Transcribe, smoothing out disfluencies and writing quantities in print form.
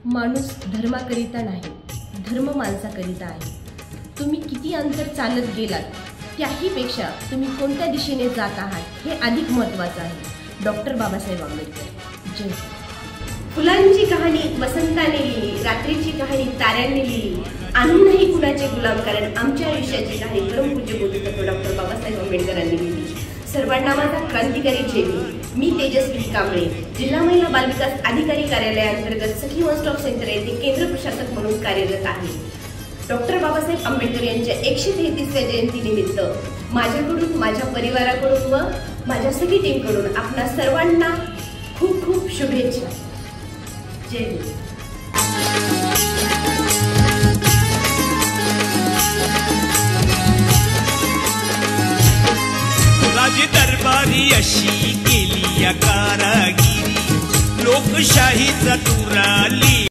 माणूस धर्माकरिता नाही, धर्म माणसाकरिता आहे. तुम्ही किती अंतर चालत गेलात त्याहीपेक्षा तुम्ही कोणत्या दिशेने जात आहात हे अधिक महत्त्वाचं आहे. डॉक्टर बाबासाहेब आंबेडकर. जय. फुलांची कहाणी वसंताने लिहिली, रात्रीची कहाणी ताऱ्यांनी लिहिली. आम्ही नाही कुणाचे गुलाम, कारण आमच्या आयुष्याची कहाणी परमपूज्य बोधिसत्व डॉक्टर बाबासाहेब आंबेडकरांनी लिहिली. सर्वांना माझा क्रांतिकारी जय भीम. मी तेजस्वी कांबळे, जिल्हा महिला बालविकास अधिकारी कार्यालयाअंतर्गत सखी वन स्टॉप सेंटर येथे केंद्र प्रशासक म्हणून कार्यरत आहे. डॉक्टर बाबासाहेब आंबेडकर यांच्या 133व्या जयंतीनिमित्त माझ्याकडून, माझ्या परिवाराकडून व माझ्या सगळी टीमकडून आपणा सर्वांना खूप खूप शुभेच्छा. जय हिंद. राज दरबारी अशी केली या कारागिरी, लोकशाहीचा तुरा